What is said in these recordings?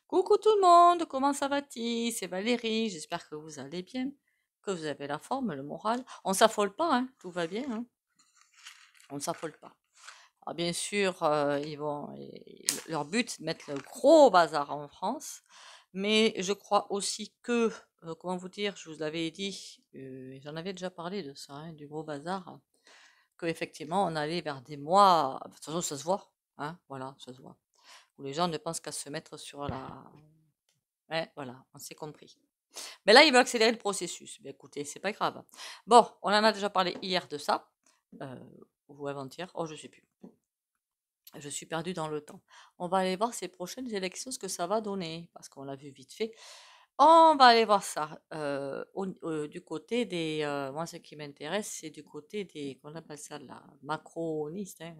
Coucou tout le monde, comment ça va-t-il? C'est Valérie, j'espère que vous allez bien, que vous avez la forme, le moral. On s'affole pas, hein, tout va bien, hein, on ne s'affole pas. Alors bien sûr, leur but, c'est de mettre le gros bazar en France, mais je crois aussi que, comment vous dire, je vous l'avais dit, j'en avais déjà parlé de ça, hein, du gros bazar, que effectivement on allait vers des mois, de toute façon ça se voit, hein, voilà, ça se voit, où les gens ne pensent qu'à se mettre sur la, ouais, voilà, on s'est compris. Mais là, il veut accélérer le processus. Ben, écoutez, c'est pas grave. Bon, on en a déjà parlé hier de ça, euh, ou avant-hier. Oh, je sais plus. Je suis perdue dans le temps. On va aller voir ces prochaines élections, ce que ça va donner, parce qu'on l'a vu vite fait. On va aller voir ça du côté des. Moi, ce qui m'intéresse, c'est du côté des. Qu'on appelle ça la macronistes. Hein.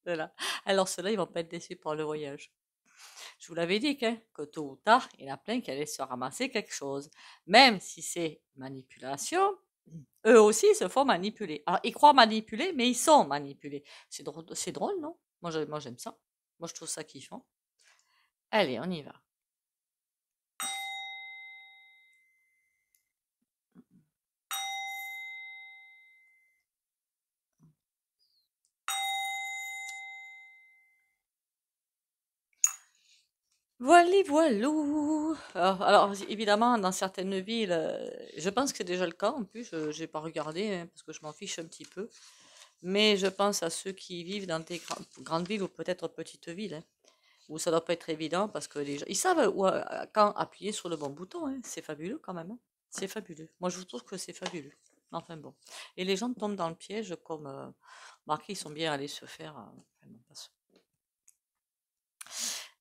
Voilà. Alors, ceux-là, ils vont pas être déçus par le voyage. Je vous l'avais dit que tôt ou tard, il y en a plein qui allaient se ramasser quelque chose. Même si c'est manipulation, eux aussi se font manipuler. Alors, ils croient manipuler, mais ils sont manipulés. C'est drôle, non? Moi, j'aime ça. Moi, je trouve ça kiffant. Allez, on y va. Voili voilou. Alors, évidemment, dans certaines villes, je pense que c'est déjà le cas. En plus, je n'ai pas regardé hein, parce que je m'en fiche un petit peu. Mais je pense à ceux qui vivent dans des grandes villes ou peut-être petites villes, hein, où ça doit pas être évident parce que les gens, ils savent quand appuyer sur le bon bouton. Hein. C'est fabuleux quand même. Hein. C'est fabuleux. Moi, je trouve que c'est fabuleux. Enfin bon. Et les gens tombent dans le piège comme marqués, ils sont bien allés se faire. Enfin, bon, passe.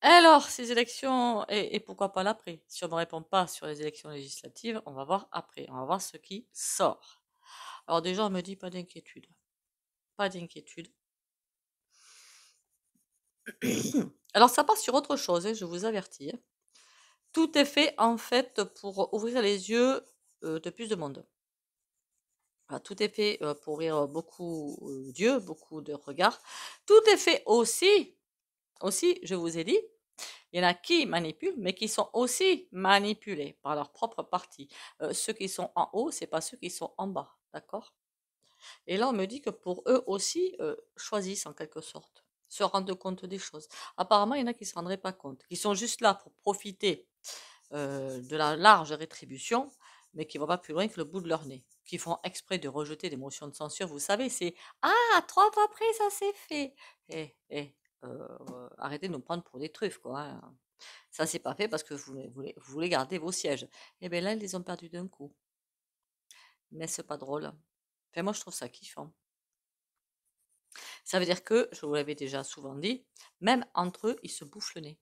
Alors, ces élections, et pourquoi pas l'après? Si on ne me répond pas sur les élections législatives, on va voir après. On va voir ce qui sort. Alors déjà, on me dit pas d'inquiétude. Pas d'inquiétude. Alors, ça passe sur autre chose, hein, je vous avertis. Hein. Tout est fait en fait pour ouvrir les yeux de plus de monde. Voilà, tout est fait pour ouvrir beaucoup d'yeux, beaucoup de regards. Tout est fait aussi, je vous ai dit, il y en a qui manipulent, mais qui sont aussi manipulés par leur propre parti. Ceux qui sont en haut, c'est pas ceux qui sont en bas, d'accord? Et là, on me dit que pour eux aussi, choisissent en quelque sorte, se rendent compte des choses. Apparemment, il y en a qui ne se rendraient pas compte, qui sont juste là pour profiter de la large rétribution, mais qui ne vont pas plus loin que le bout de leur nez, qui font exprès de rejeter des motions de censure. Vous savez, c'est ah, 3 fois après, ça s'est fait. Arrêtez de nous prendre pour des truffes, quoi. Hein. Ça, c'est pas fait parce que vous voulez garder vos sièges. Et bien là, ils les ont perdus d'un coup. N'est-ce pas drôle? Enfin, moi, je trouve ça kiffant. Ça veut dire que, je vous l'avais déjà souvent dit, même entre eux, ils se bouffent le nez.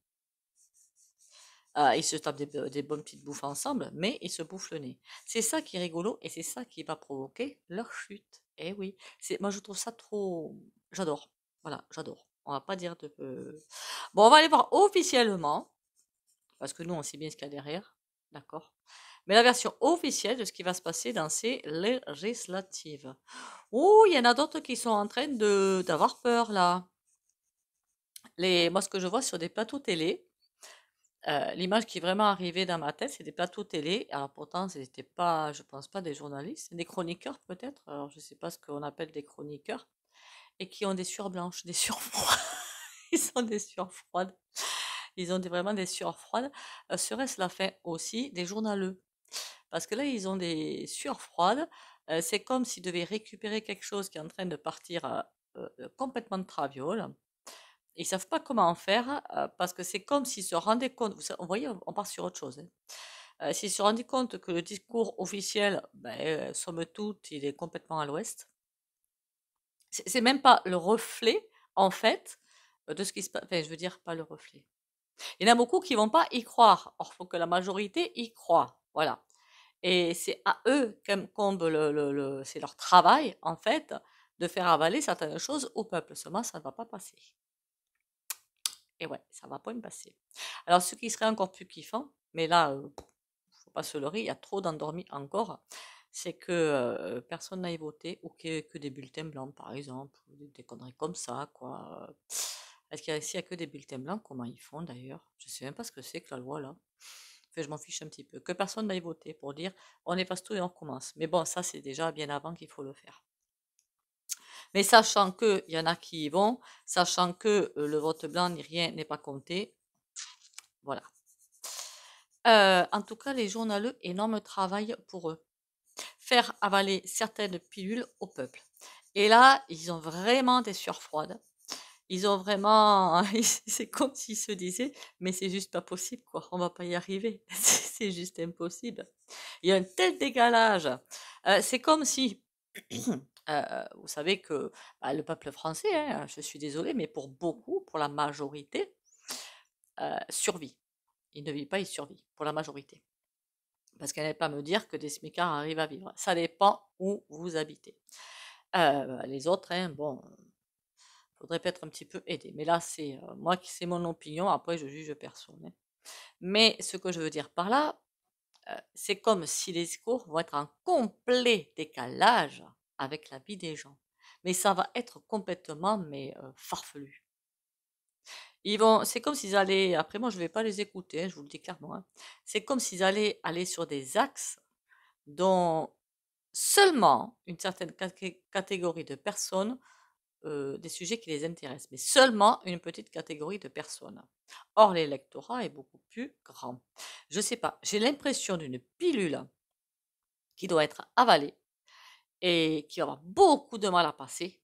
Ils se tapent des bonnes petites bouffes ensemble, mais ils se bouffent le nez. C'est ça qui est rigolo et c'est ça qui va provoquer leur chute. Eh oui, moi je trouve ça trop. J'adore. Voilà, j'adore. On va pas dire de. Bon, on va aller voir officiellement, parce que nous on sait bien ce qu'il y a derrière, d'accord. Mais la version officielle de ce qui va se passer dans ces législatives. Oh, il y en a d'autres qui sont en train d'avoir peur là. Moi, ce que je vois sur des plateaux télé, l'image qui est vraiment arrivée dans ma tête, c'est des plateaux télé. Alors pourtant, c'était pas, je pense pas des journalistes, des chroniqueurs peut-être. Alors je sais pas ce qu'on appelle des chroniqueurs et qui ont des sueurs blanches, des sueurs froides. Ils ont des sueurs froides. Ils ont vraiment des sueurs froides. Serait-ce la fin aussi des journaleux? Parce que là, ils ont des sueurs froides. C'est comme s'ils devaient récupérer quelque chose qui est en train de partir complètement de traviole. Ils savent pas comment en faire parce que c'est comme s'ils se rendaient compte. Vous voyez, on part sur autre chose. Hein. S'ils se rendaient compte que le discours officiel, ben, somme toute, il est complètement à l'ouest. C'est même pas le reflet, en fait, de ce qui se passe. Enfin, je veux dire, pas le reflet. Il y en a beaucoup qui vont pas y croire. Or, il faut que la majorité y croit. Voilà. Et c'est à eux qu'incombe c'est leur travail, en fait, de faire avaler certaines choses au peuple. Seulement, ça ne va pas passer. Et ouais, ça va pas me passer. Alors, ce qui serait encore plus kiffant, mais là, faut pas se leurrer, il y a trop d'endormis encore, c'est que personne n'aille voter ou que des bulletins blancs, par exemple, ou des conneries comme ça, quoi. Est-ce qu'il y a, s'il y a que des bulletins blancs, comment ils font d'ailleurs? Je sais même pas ce que c'est que la loi là. Enfin, je m'en fiche un petit peu. Que personne n'aille voter pour dire on efface tout et on recommence. Mais bon, ça c'est déjà bien avant qu'il faut le faire. Mais sachant qu'il y en a qui y vont, sachant que le vote blanc ni rien n'est pas compté, voilà. En tout cas, les journaleux, énorme travail pour eux. Faire avaler certaines pilules au peuple. Et là, ils ont vraiment des sueurs froides. Ils ont vraiment, c'est comme s'ils se disaient, mais c'est juste pas possible, quoi. On va pas y arriver. C'est juste impossible. Il y a un tel décalage. C'est comme si, vous savez que bah, le peuple français, hein, je suis désolée, mais pour beaucoup, pour la majorité, survit. Il ne vit pas, il survit, pour la majorité. Parce qu'elle n'allait pas me dire que des smicards arrivent à vivre. Ça dépend où vous habitez. Les autres, hein, bon, faudrait peut-être un petit peu aider. Mais là, c'est moi qui c'est mon opinion. Après, je juge personne, hein. Mais ce que je veux dire par là, c'est comme si les discours vont être en complet décalage avec la vie des gens. Mais ça va être complètement mais farfelu. C'est comme s'ils allaient, après moi je vais pas les écouter, hein, je vous le dis clairement, hein. C'est comme s'ils allaient aller sur des axes dont seulement une certaine catégorie de personnes, des sujets qui les intéressent, mais seulement une petite catégorie de personnes. Or, l'électorat est beaucoup plus grand. Je sais pas, j'ai l'impression d'une pilule qui doit être avalée et qui va avoir beaucoup de mal à passer.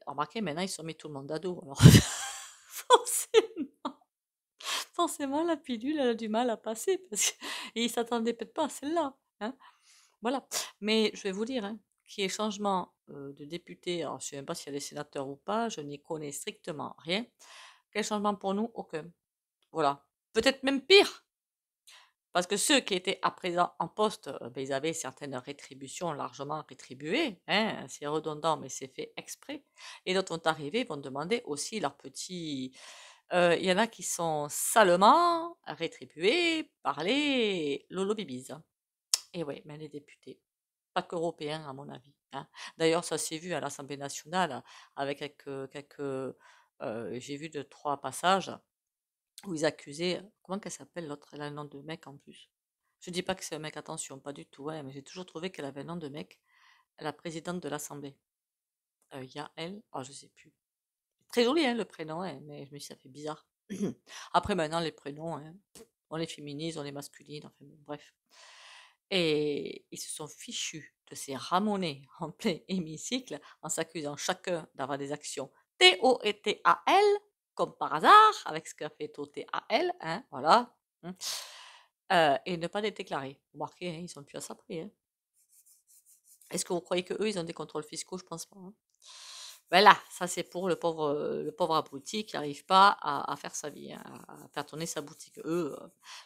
Remarquez, maintenant, ils ont mis tout le monde à dos. Alors, forcément, forcément, la pilule, elle a du mal à passer parce qu'ils ne s'attendaient peut-être pas à celle-là, hein. Voilà. Mais je vais vous dire, hein, qu'il y ait changement de député, alors je ne sais même pas s'il y a des sénateurs ou pas, je n'y connais strictement rien. Quel changement pour nous? Aucun. Voilà. Peut-être même pire, parce que ceux qui étaient à présent en poste, ben, ils avaient certaines rétributions largement rétribuées, hein, c'est redondant, mais c'est fait exprès. Et d'autres vont arriver, vont demander aussi leurs petits. Il y en a qui sont salement rétribués par les lolo-bibis. Et oui, mais les députés. Pas qu'européens, à mon avis, hein. D'ailleurs, ça s'est vu à l'Assemblée nationale avec j'ai vu 2, 3 passages où ils accusaient, comment qu'elle s'appelle l'autre? Elle a un nom de mec en plus. Je dis pas que c'est un mec, attention, pas du tout, ouais, mais j'ai toujours trouvé qu'elle avait un nom de mec, la présidente de l'Assemblée. Yael, oh, je sais plus. Très joli, hein, le prénom, hein, mais je me dis, ça fait bizarre. Après, maintenant, les prénoms, hein, on les féminise, on les masculine, enfin bon, bref. Et ils se sont fichus de ces ramonés en plein hémicycle en s'accusant chacun d'avoir des actions T-O-T-A-L, comme par hasard, avec ce qu'a fait T-O-T-A-L, hein, voilà, hein, et ne pas les déclarer. Remarquez, hein, ils sont plus à ça près, hein. Est-ce que vous croyez qu'eux, ils ont des contrôles fiscaux? Je pense pas, hein. Voilà, ça c'est pour le pauvre abruti qui n'arrive pas à faire sa vie, hein, à faire tourner sa boutique. Eux,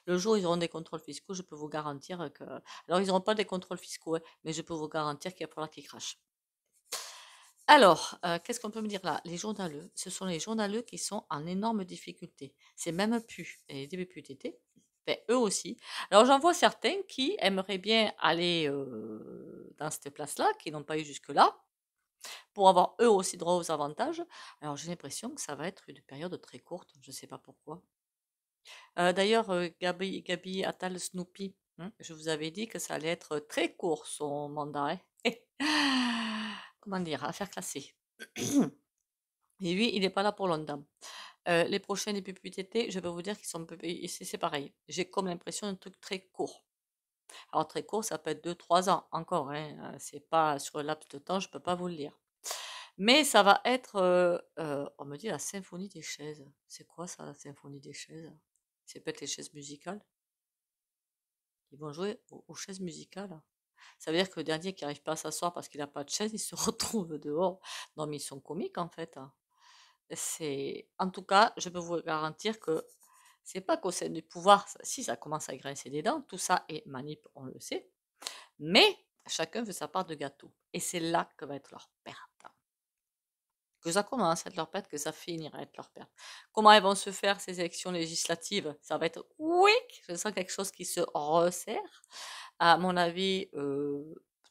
le jour où ils auront des contrôles fiscaux, je peux vous garantir que. Alors, ils n'auront pas des contrôles fiscaux, hein, mais je peux vous garantir qu'il va falloir qu'ils crachent. Alors, qu'est-ce qu'on peut me dire là? Les journaleux, ce sont les journaleux qui sont en énorme difficulté. C'est même plus les députés, ben, eux aussi. Alors, j'en vois certains qui aimeraient bien aller dans cette place-là, qui n'ont pas eu jusque-là, pour avoir eux aussi droit aux avantages. Alors j'ai l'impression que ça va être une période très courte, je ne sais pas pourquoi. D'ailleurs, Gabi Attal Snoopy, hein, je vous avais dit que ça allait être très court son mandat, hein. Comment dire, affaire classée. Et lui, il n'est pas là pour longtemps. Les prochains députés, je peux vous dire qu'ils sont c'est pareil. J'ai comme l'impression d'un truc très court. Alors très court, ça peut être 2, 3 ans encore, hein. C'est pas sur le laps de temps, je peux pas vous le dire. Mais ça va être, on me dit la symphonie des chaises. C'est quoi ça, la symphonie des chaises? C'est peut-être les chaises musicales? Ils vont jouer aux chaises musicales? Ça veut dire que le dernier qui n'arrive pas à s'asseoir parce qu'il n'a pas de chaise, il se retrouve dehors. Non, mais ils sont comiques en fait, hein. En tout cas, je peux vous garantir que c'est pas qu'au sein du pouvoir, si ça commence à grincer des dents, tout ça est manip, on le sait. Mais chacun veut sa part de gâteau. Et c'est là que va être leur perte. Que ça commence à être leur perte, que ça finira à être leur perte. Comment elles vont se faire ces élections législatives? Ça va être oui, je sens quelque chose qui se resserre. À mon avis,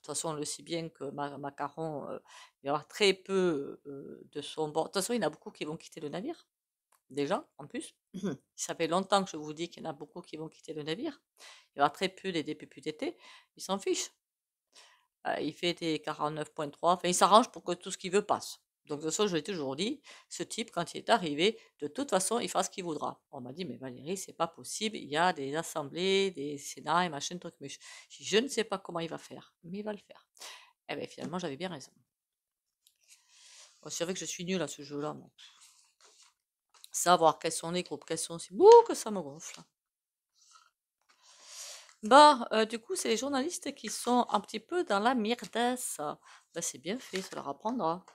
toute façon, on le sait bien que Macaron, il va y avoir très peu de son bord. De toute façon, il y en a beaucoup qui vont quitter le navire, déjà, en plus. Ça fait longtemps que je vous dis qu'il y en a beaucoup qui vont quitter le navire. Il y aura très peu des DPPTT. Il s'en fiche. Il fait des 49,3. Enfin, il s'arrange pour que tout ce qu'il veut passe. Donc, de toute façon, je l'ai toujours dit, ce type, quand il est arrivé, de toute façon, il fera ce qu'il voudra. On m'a dit, mais Valérie, c'est pas possible, il y a des assemblées, des sénats et machin, truc, mais je ne sais pas comment il va faire, mais il va le faire. Eh bien, finalement, j'avais bien raison. Bon, c'est vrai que je suis nulle à ce jeu-là, moi. Savoir quels sont les groupes, quels sont... Bouh, que ça me gonfle. Bon, du coup, c'est les journalistes qui sont un petit peu dans la myrdasse. Ben, c'est bien fait, ça leur apprendra.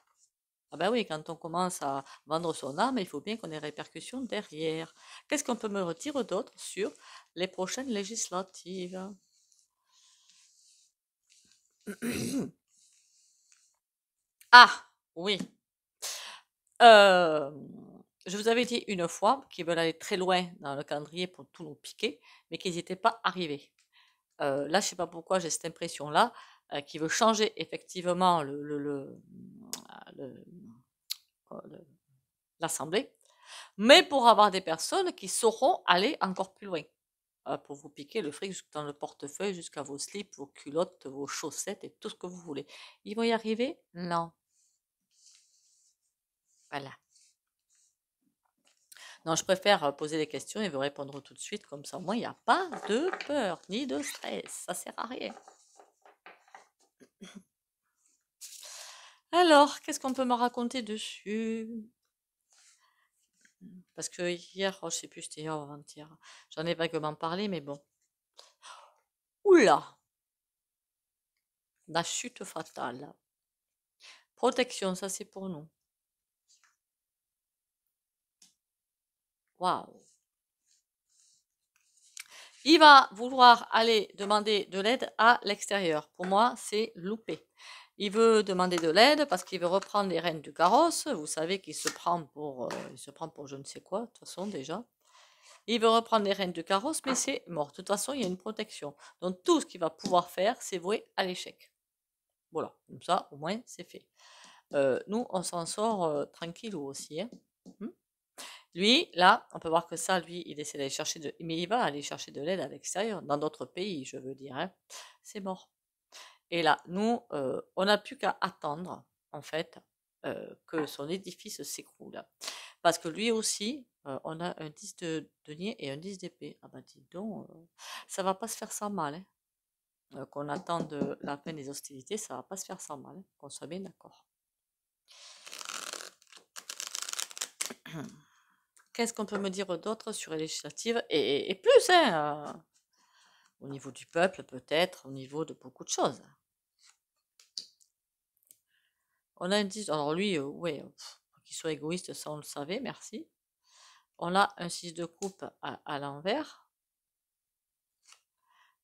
Ah ben oui, quand on commence à vendre son âme, il faut bien qu'on ait répercussions derrière. Qu'est-ce qu'on peut me dire d'autre sur les prochaines législatives? Ah, oui. Euh, je vous avais dit une fois qu'ils veulent aller très loin dans le calendrier pour tout nous piquer, mais qu'ils n'y étaient pas arrivés. Là, je ne sais pas pourquoi j'ai cette impression-là, qu'il veut changer effectivement le- l'Assemblée, mais pour avoir des personnes qui sauront aller encore plus loin, pour vous piquer le fric dans le portefeuille, jusqu'à vos slips, vos culottes, vos chaussettes et tout ce que vous voulez. Ils vont y arriver? Non. Voilà. Non, je préfère poser des questions et vous répondre tout de suite, comme ça au moins il n'y a pas de peur ni de stress, ça sert à rien. Alors, qu'est-ce qu'on peut me raconter dessus? Parce que hier, oh, je sais plus, c'était hier ou avant-hier, j'en ai vaguement parlé, mais bon. Oula! La chute fatale. Protection, ça c'est pour nous. Waouh! Il va vouloir aller demander de l'aide à l'extérieur. Pour moi, c'est loupé. Il veut demander de l'aide parce qu'il veut reprendre les rênes du carrosse. Vous savez qu'il se prend pour, je ne sais quoi, de toute façon déjà. Il veut reprendre les rênes du carrosse, mais c'est mort. De toute façon, il y a une protection. Donc tout ce qu'il va pouvoir faire, c'est voué à l'échec. Voilà, comme ça, au moins, c'est fait. Nous, on s'en sort tranquille aussi. Hein. Lui, là, on peut voir que ça, lui, il essaie d'aller chercher mais il va aller chercher de l'aide à l'extérieur, dans d'autres pays, je veux dire. Hein. C'est mort. Et là, nous, on n'a plus qu'à attendre, en fait, que son édifice s'écroule. Parce que lui aussi, on a un 10 de denier et un 10 d'épée. Ah bah dis donc, ça va pas se faire sans mal. Hein. Qu'on attende la fin des hostilités, ça va pas se faire sans mal. Hein, qu'on soit bien d'accord. Qu'est-ce qu'on peut me dire d'autre sur les législatives et plus, hein, au niveau du peuple, peut-être, au niveau de beaucoup de choses. On a un 10, alors lui, ouais, qu'il soit égoïste, ça on le savait, merci. On a un 6 de coupe à l'envers.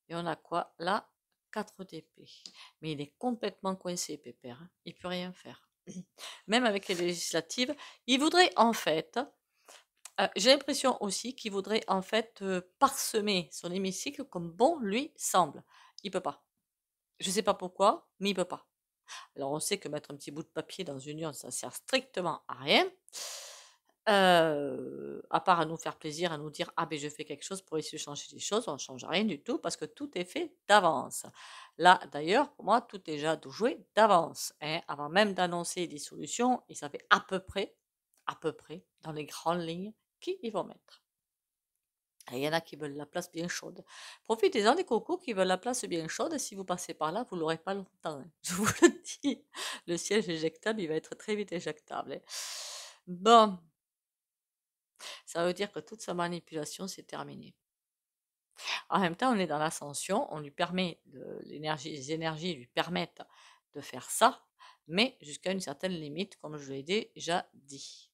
Et on a quoi? Là, 4 d'épée. Mais il est complètement coincé, Pépère. Hein. Il peut rien faire. Même avec les législatives, il voudrait en fait, j'ai l'impression aussi qu'il voudrait en fait parsemer son hémicycle comme bon lui semble. Il peut pas. Je sais pas pourquoi, mais il peut pas. Alors on sait que mettre un petit bout de papier dans une urne, ça sert strictement à rien. À part à nous faire plaisir, à nous dire ah ben je fais quelque chose pour essayer de changer les choses, on ne change rien du tout parce que tout est fait d'avance. Là d'ailleurs, pour moi, tout est déjà joué d'avance, hein, avant même d'annoncer des solutions, ils savaient à peu près, dans les grandes lignes, qui ils vont mettre. Et il y en a qui veulent la place bien chaude. Profitez-en des cocos qui veulent la place bien chaude. Si vous passez par là, vous l'aurez pas longtemps. Hein. Je vous le dis. Le siège éjectable, il va être très vite éjectable. Hein. Bon, ça veut dire que toute sa manipulation, c'est terminé. En même temps, on est dans l'ascension, on lui permet, les énergies lui permettent de faire ça, mais jusqu'à une certaine limite, comme je l'ai déjà dit.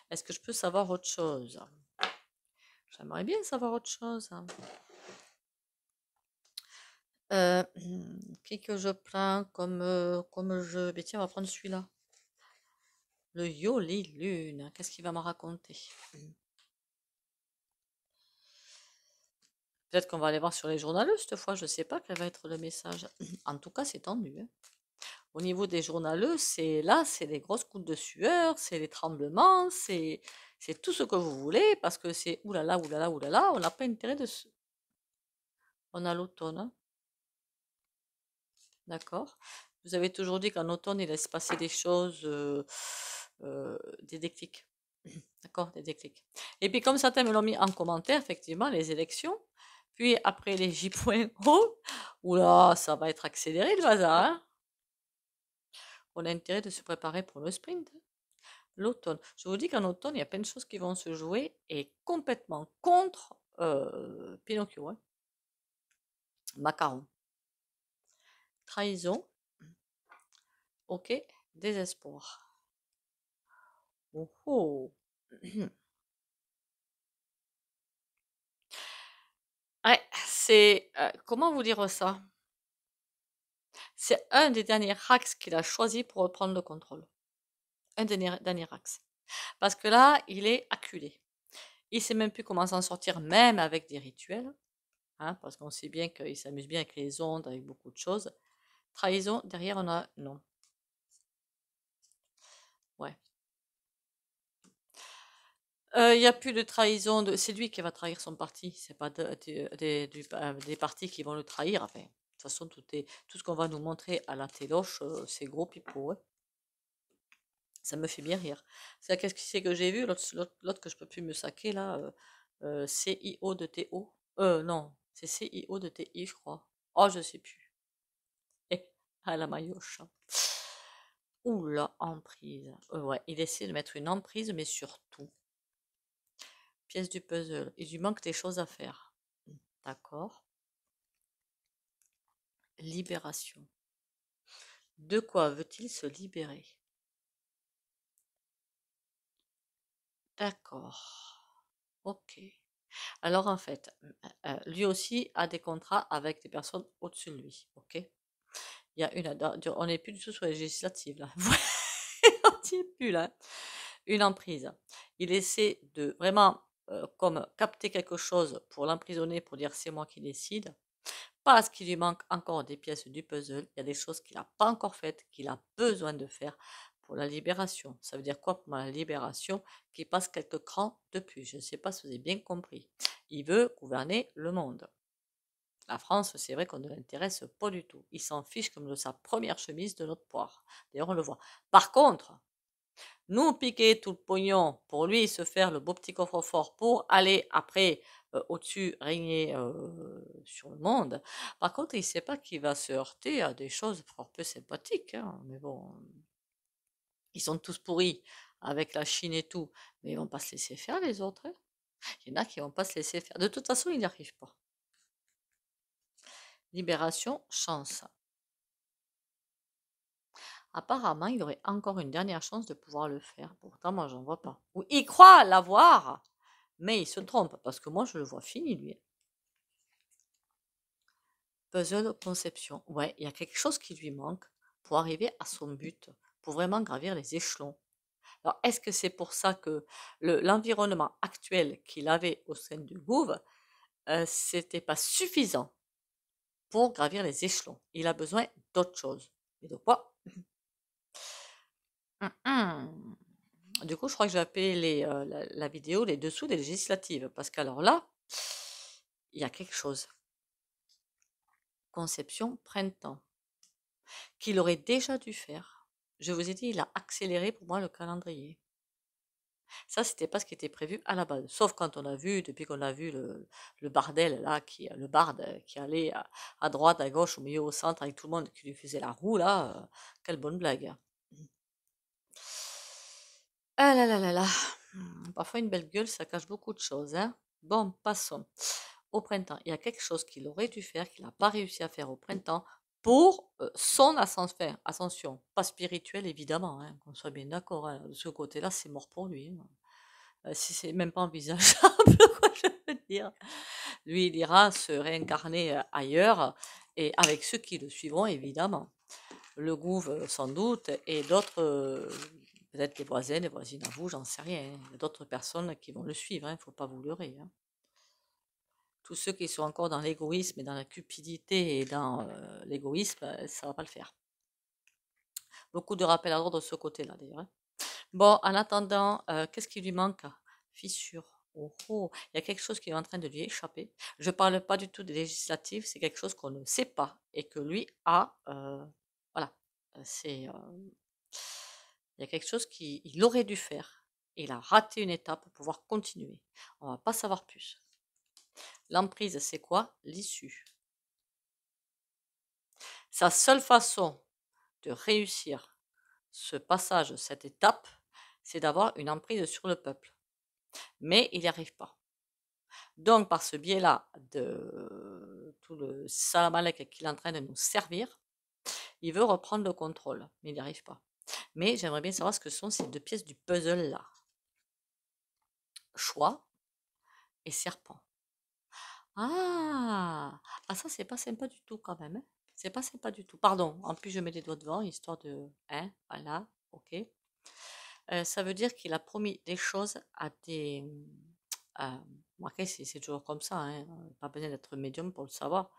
Est-ce que je peux savoir autre chose? J'aimerais bien savoir autre chose. Qui que je prends comme jeu? Mais tiens, on va prendre celui-là. Le Yoli Lune. Qu'est-ce qu'il va me raconter? Peut-être qu'on va aller voir sur les journaleux cette fois, je ne sais pas quel va être le message. En tout cas, c'est tendu, hein. Au niveau des journaleux, c'est là, c'est les grosses gouttes de sueur, c'est les tremblements, c'est tout ce que vous voulez, parce que c'est oulala, oulala, oulala, on n'a pas intérêt de se... On a l'automne, hein, d'accord? Vous avez toujours dit qu'en automne, il laisse passer des choses, des déclics. D'accord, des déclics. Et puis comme certains me l'ont mis en commentaire, effectivement, les élections, puis après les J.O, oula, ça va être accéléré le bazar, hein. On a intérêt de se préparer pour le sprint, hein. L'automne. Je vous dis qu'en automne, il y a plein de choses qui vont se jouer et complètement contre Pinocchio, hein. Macaron. Trahison. Ok. Désespoir. Oh oh. Ouais, c'est... comment vous dire ça? C'est un des derniers hacks qu'il a choisi pour reprendre le contrôle. Un des derniers hacks. Parce que là, il est acculé. Il sait même plus comment s'en sortir, même avec des rituels. Hein, parce qu'on sait bien qu'il s'amuse bien avec les ondes, avec beaucoup de choses. Trahison, derrière, on a... Non. Ouais. Il n'y a plus de trahison. C'est lui qui va trahir son parti. C'est pas des partis qui vont le trahir. Enfin, de toute façon, tout ce qu'on va nous montrer à la téloche, c'est gros pipeau, hein. Ça me fait bien rire. Qu'est-ce que c'est que j'ai vu? L'autre que je peux plus me saquer, là. CIO de TO. Non, c'est CIO de TI, je crois. Oh, je sais plus. Eh, à la maillotche, hein. Oula, emprise. Ouais, il essaie de mettre une emprise, mais sur tout. Pièce du puzzle. Il lui manque des choses à faire. D'accord. Libération. De quoi veut-il se libérer? D'accord. Ok. Alors en fait, lui aussi a des contrats avec des personnes au-dessus de lui. Ok. Il y a on n'est plus du tout sur les législatives là. On n'y est plus là. Une emprise. Il essaie de vraiment comme capter quelque chose pour l'emprisonner, pour dire c'est moi qui décide. Parce qu'il lui manque encore des pièces du puzzle. Il y a des choses qu'il n'a pas encore faites, qu'il a besoin de faire pour la libération. Ça veut dire quoi pour la libération? Qu'il passe quelques crans de plus. Je ne sais pas si vous avez bien compris. Il veut gouverner le monde. La France, c'est vrai qu'on ne l'intéresse pas du tout. Il s'en fiche comme de sa première chemise de notre poire. D'ailleurs, on le voit. Par contre, nous piquer tout le pognon pour lui se faire le beau petit coffre-fort pour aller après au-dessus régner sur le monde. Par contre, il ne sait pas qu'il va se heurter à des choses fort peu sympathiques, hein. Mais bon, ils sont tous pourris avec la Chine et tout, mais ils vont pas se laisser faire les autres, hein. Il y en a qui vont pas se laisser faire. De toute façon, ils n'y arrivent pas. Libération, chance. Apparemment, il aurait encore une dernière chance de pouvoir le faire. Pourtant, moi, j'en vois pas. Ou il croit l'avoir, mais il se trompe, parce que moi, je le vois fini, lui. Puzzle conception. Ouais, il y a quelque chose qui lui manque pour arriver à son but, pour vraiment gravir les échelons. Alors, est-ce que c'est pour ça que l'environnement actuel qu'il avait au sein du Gouv, c'était pas suffisant pour gravir les échelons? Il a besoin d'autre chose. Et de quoi? Du coup, je crois que je vais appeler la vidéo les dessous des législatives. Parce qu'alors là, il y a quelque chose. Conception printemps. Qu'il aurait déjà dû faire. Je vous ai dit, il a accéléré pour moi le calendrier. Ça, c'était pas ce qui était prévu à la base. Sauf quand on a vu, depuis qu'on a vu le bardel là, le barde qui allait à droite, à gauche, au milieu, au centre, avec tout le monde qui lui faisait la roue là. Quelle bonne blague. Ah là là là là. Parfois une belle gueule, ça cache beaucoup de choses, hein. Bon, passons. Au printemps, il y a quelque chose qu'il aurait dû faire, qu'il n'a pas réussi à faire au printemps, pour son ascension. Pas spirituelle, évidemment, hein, qu'on soit bien d'accord, hein. De ce côté-là, c'est mort pour lui, hein. Si c'est même pas envisageable, quoi, je veux dire. Lui, il ira se réincarner ailleurs, et avec ceux qui le suivront, évidemment. Le Gouv, sans doute, et d'autres, peut-être des voisins, des voisines à vous, j'en sais rien, hein. Il y a d'autres personnes qui vont le suivre, il ne faut pas vous leurrer, hein. Tous ceux qui sont encore dans l'égoïsme et dans la cupidité et dans l'égoïsme, ça va pas le faire. Beaucoup de rappels à l'ordre de ce côté-là, d'ailleurs. Hein. Bon, en attendant, qu'est-ce qui lui manque? Fissure. Oh, oh, il y a quelque chose qui est en train de lui échapper. Je parle pas du tout des législatives, c'est quelque chose qu'on ne sait pas et que lui a. Voilà, c'est. Il y a quelque chose qu'il aurait dû faire. Et il a raté une étape pour pouvoir continuer. On va pas savoir plus. L'emprise, c'est quoi? L'issue. Sa seule façon de réussir ce passage, cette étape, c'est d'avoir une emprise sur le peuple. Mais il n'y arrive pas. Donc, par ce biais-là de tout le salamalek qu'il est en train de nous servir, il veut reprendre le contrôle, mais il n'y arrive pas. Mais j'aimerais bien savoir ce que sont ces deux pièces du puzzle-là. Choix et serpent. Ah, ça, c'est pas sympa du tout quand même. Hein. C'est pas sympa du tout. Pardon, en plus, je mets les doigts devant, histoire de... Hein, voilà, ok. Ça veut dire qu'il a promis des choses à des... Après, c'est toujours comme ça, hein, pas besoin d'être médium pour le savoir.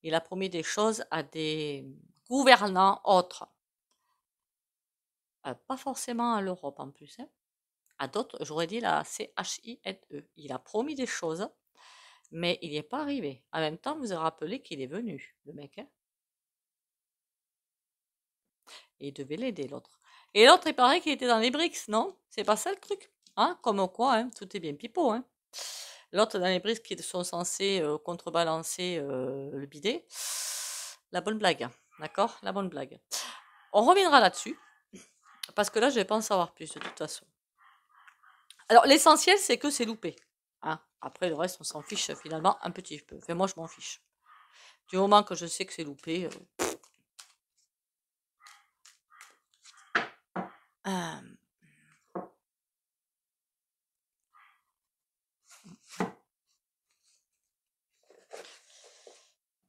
Il a promis des choses à des gouvernants autres. Pas forcément à l'Europe en plus. Hein. À d'autres, j'aurais dit la CHINE. Il a promis des choses, mais il n'y est pas arrivé. En même temps, vous avez rappelé qu'il est venu, le mec. Hein. Et il devait l'aider, l'autre. Et l'autre, il paraît qu'il était dans les BRICS, non? C'est pas ça le truc? Hein? Comme quoi, hein? Tout est bien pipeau. Hein? L'autre, dans les BRICS qui sont censés contrebalancer le bidet. La bonne blague. D'accord? La bonne blague. On reviendra là-dessus. Parce que là, je vais pas en savoir plus, de toute façon. Alors, l'essentiel, c'est que c'est loupé. Hein? Après, le reste, on s'en fiche finalement un petit peu. Enfin, moi, je m'en fiche. Du moment que je sais que c'est loupé.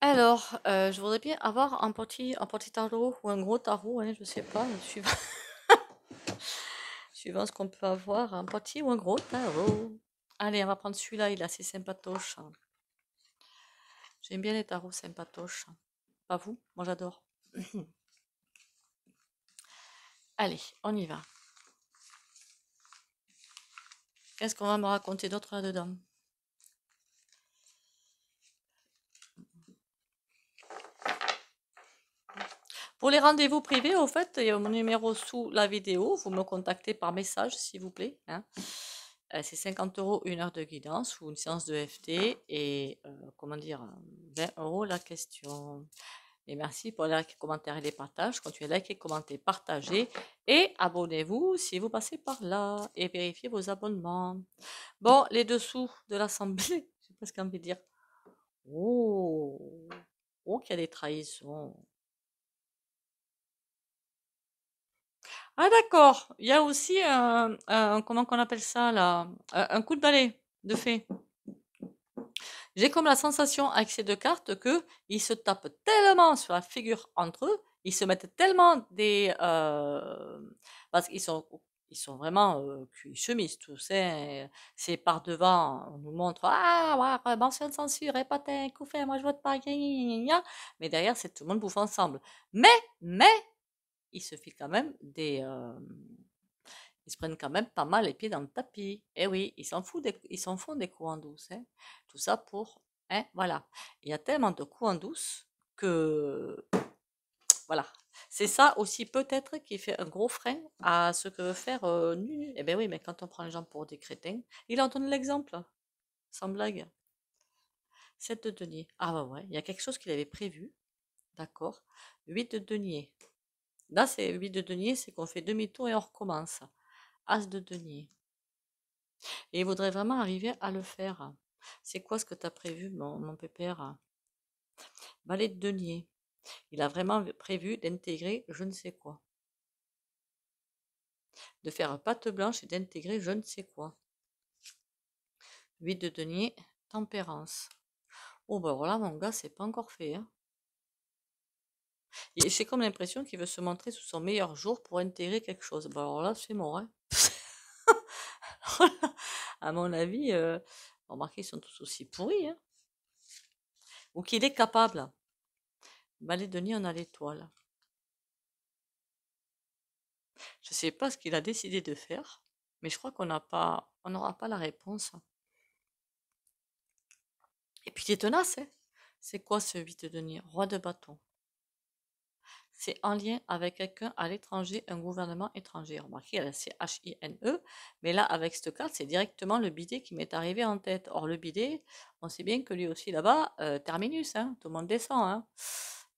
Alors, je voudrais bien avoir un petit tarot ou un gros tarot, hein, je sais pas, suivant, suivant ce qu'on peut avoir, un petit ou un gros tarot. Allez, on va prendre celui-là, il est assez sympatoche. J'aime bien les tarots sympatoches. Pas vous? Moi j'adore. Allez, on y va. Qu'est-ce qu'on va me raconter d'autre là-dedans? Pour les rendez-vous privés, au fait, il y a mon numéro sous la vidéo. Vous me contactez par message, s'il vous plaît. Hein. C'est 50 € une heure de guidance ou une séance de FT et comment dire 20 € la question. Et merci pour les likes, commentaires et les partages. Continuez à liker, commenter, partager et abonnez-vous si vous passez par là et vérifiez vos abonnements. Bon, les dessous de l'assemblée, je sais pas ce qu'on veut dire. Oh, oh, qu'il y a des trahisons. Ah d'accord, il y a aussi comment qu'on appelle ça là, un coup de balai de fée. J'ai comme la sensation avec ces deux cartes que ils se tapent tellement sur la figure entre eux, ils se mettent tellement des parce qu'ils sont vraiment cul chemise tous. Hein. C'est par devant, on nous montre ah ouais, mention de censure, et patin, coup fait, moi je vote pas, gna, gna, gna, gna. Mais derrière c'est tout le monde bouffe ensemble. Mais il se fait quand même des ils se prennent quand même pas mal les pieds dans le tapis. Eh oui, ils s'en font des coups en douce. Hein. Tout ça pour, hein, voilà. Il y a tellement de coups en douce que, voilà. C'est ça aussi peut-être qui fait un gros frein à ce que veut faire Nunu. Eh ben oui, mais quand on prend les gens pour des crétins, il en donne l'exemple, sans blague. 7 de denier. Ah bah ouais, il y a quelque chose qu'il avait prévu, d'accord. 8 de denier. Là, c'est 8 de denier, c'est qu'on fait demi-tour et on recommence. As de denier. Et il voudrait vraiment arriver à le faire. C'est quoi ce que tu as prévu, mon pépère? Valet de denier. Il a vraiment prévu d'intégrer je ne sais quoi. De faire patte blanche et d'intégrer je ne sais quoi. 8 de denier, tempérance. Oh, bah voilà, mon gars, c'est pas encore fait. Hein. J'ai comme l'impression qu'il veut se montrer sous son meilleur jour pour intégrer quelque chose. Bah alors là, c'est mort. Hein. À mon avis, remarquez, ils sont tous aussi pourris. Hein. ou qu'il est capable. Balai de nuit, on a l'étoile. Je ne sais pas ce qu'il a décidé de faire, mais je crois qu'on n'aura pas la réponse. Et puis, il est tenace, hein. C'est quoi ce 8 de denier? Roi de bâton. C'est en lien avec quelqu'un à l'étranger, un gouvernement étranger. Remarquez, elle, c'est H-I-N-E, mais là, avec cette carte, c'est directement le bidet qui m'est arrivé en tête. Or, le bidet, on sait bien que lui aussi, là-bas, terminus, hein, tout le monde descend, hein.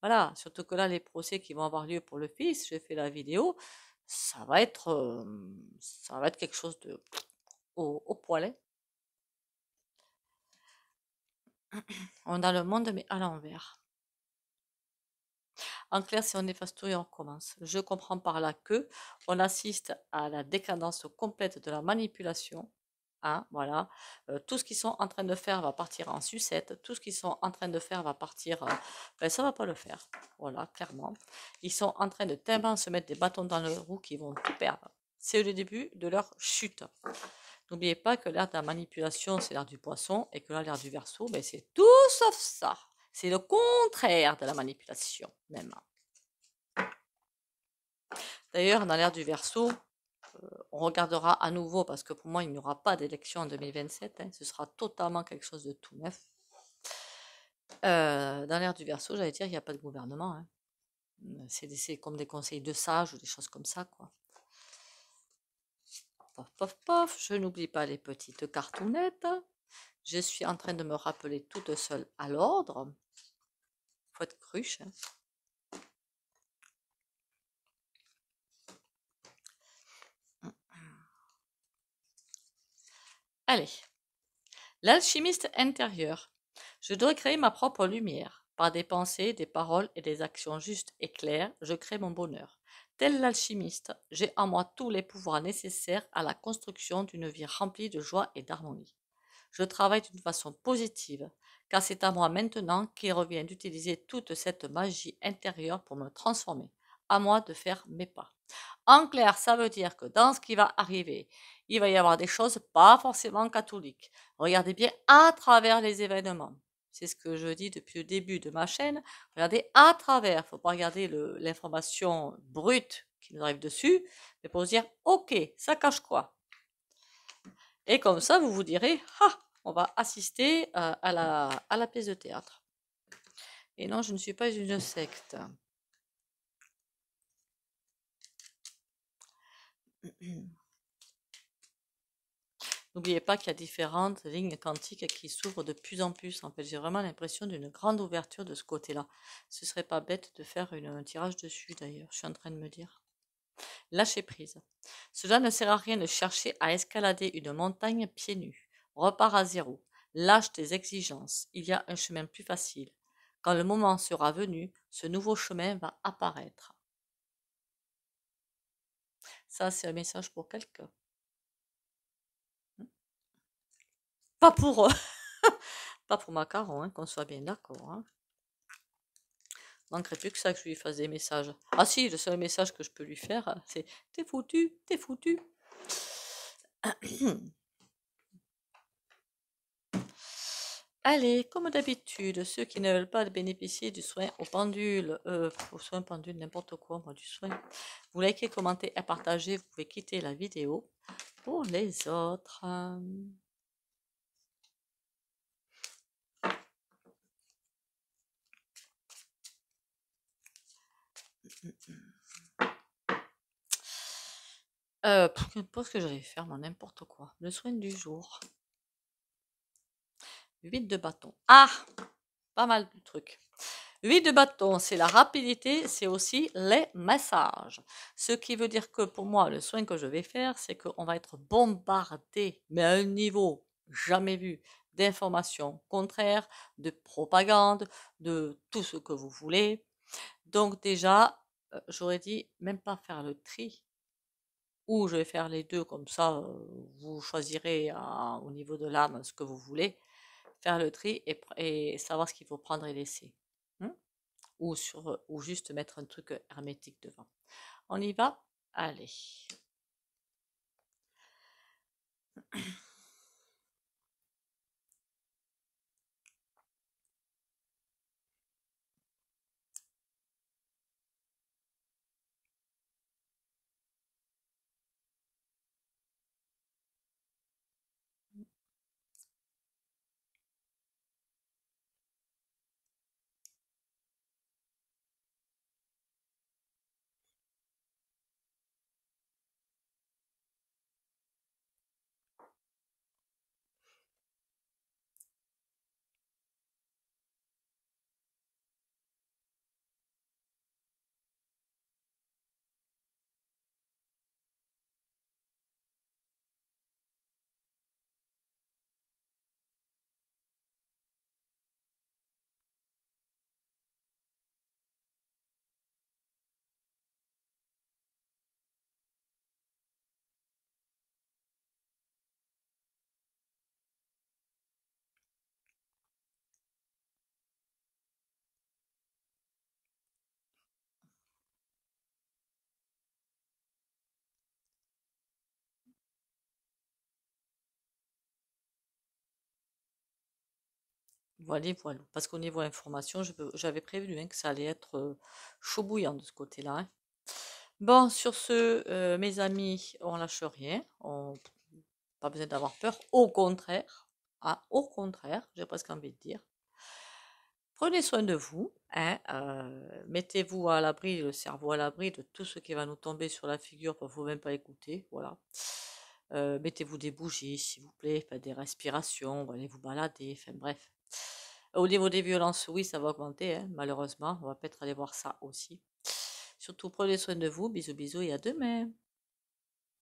Voilà, surtout que là, les procès qui vont avoir lieu pour le fils, j'ai fait la vidéo, ça va être quelque chose de au poilet. On a le monde, mais à l'envers. En clair, si on efface tout et on recommence. Je comprends par là que on assiste à la décadence complète de la manipulation. Hein, voilà. Tout ce qu'ils sont en train de faire va partir en sucette. Tout ce qu'ils sont en train de faire va partir. Ben, ça va pas le faire. Voilà, clairement. Ils sont en train de tellement se mettre des bâtons dans le roue qu'ils vont tout perdre. C'est le début de leur chute. N'oubliez pas que l'ère de la manipulation, c'est l'ère du poisson, et que là, l'ère du Verseau, ben, c'est tout sauf ça. C'est le contraire de la manipulation, même. D'ailleurs, dans l'ère du Verseau, on regardera à nouveau, parce que pour moi, il n'y aura pas d'élection en 2027, hein, ce sera totalement quelque chose de tout neuf. Dans l'ère du Verseau, j'allais dire, il n'y a pas de gouvernement. Hein. C'est comme des conseils de sages ou des choses comme ça, quoi. Pof, pof, pof, je n'oublie pas les petites cartounettes. Je suis en train de me rappeler toute seule à l'ordre. Faut être cruche. Hein. Allez. L'alchimiste intérieur. Je dois créer ma propre lumière. Par des pensées, des paroles et des actions justes et claires, je crée mon bonheur. Tel l'alchimiste, j'ai en moi tous les pouvoirs nécessaires à la construction d'une vie remplie de joie et d'harmonie. Je travaille d'une façon positive, car c'est à moi maintenant qu'il revient d'utiliser toute cette magie intérieure pour me transformer. À moi de faire mes pas. En clair, ça veut dire que dans ce qui va arriver, il va y avoir des choses pas forcément catholiques. Regardez bien à travers les événements. C'est ce que je dis depuis le début de ma chaîne. Regardez à travers. Il ne faut pas regarder l'information brute qui nous arrive dessus, mais pour se dire, ok, ça cache quoi? Et comme ça, vous vous direz, ah, on va assister à la pièce de théâtre. Et non, je ne suis pas une secte. N'oubliez pas qu'il y a différentes lignes quantiques qui s'ouvrent de plus en plus. En fait, j'ai vraiment l'impression d'une grande ouverture de ce côté-là. Ce serait pas bête de faire un tirage dessus, d'ailleurs, je suis en train de me dire. Lâcher prise. Cela ne sert à rien de chercher à escalader une montagne pieds nus. Repars à zéro. Lâche tes exigences. Il y a un chemin plus facile. Quand le moment sera venu, ce nouveau chemin va apparaître. Ça, c'est un message pour quelqu'un. Pas pour pas pour Macaron, hein, qu'on soit bien d'accord. Hein. Manquerait plus que ça que je lui fasse des messages. Ah si, le seul message que je peux lui faire, c'est t'es foutu, t'es foutu. Allez, comme d'habitude, ceux qui ne veulent pas bénéficier du soin au pendule, au soin pendule, n'importe quoi, moi, du soin, vous likez, commentez et partagez, vous pouvez quitter la vidéo. Pour les autres, qu'importe ce que j'allais faire, moi, n'importe quoi. Le soin du jour. 8 de bâton. Ah, pas mal de trucs. 8 de bâton, c'est la rapidité, c'est aussi les messages. Ce qui veut dire que pour moi, le soin que je vais faire, c'est qu'on va être bombardé, mais à un niveau jamais vu, d'informations contraires, de propagande, de tout ce que vous voulez. Donc déjà, j'aurais dit même pas faire le tri, ou je vais faire les deux, comme ça, vous choisirez au niveau de l'âme ce que vous voulez, faire le tri et savoir ce qu'il faut prendre et laisser. Hmm. Ou juste mettre un truc hermétique devant. On y va? Allez. Voilà, voilà. Parce qu'au niveau information, j'avais prévenu hein, que ça allait être chaud bouillant de ce côté-là. Hein. Bon, sur ce, mes amis, on lâche rien. Pas besoin d'avoir peur. Au contraire. Ah, au contraire, j'ai presque envie de dire. Prenez soin de vous, hein, mettez-vous à l'abri, le cerveau à l'abri de tout ce qui va nous tomber sur la figure, il ne faut même pas écouter, voilà. Mettez-vous des bougies, s'il vous plaît, faites des respirations, allez vous balader, enfin bref. Au niveau des violences, oui, ça va augmenter, hein, malheureusement, on va peut-être aller voir ça aussi. Surtout, prenez soin de vous, bisous bisous et à demain.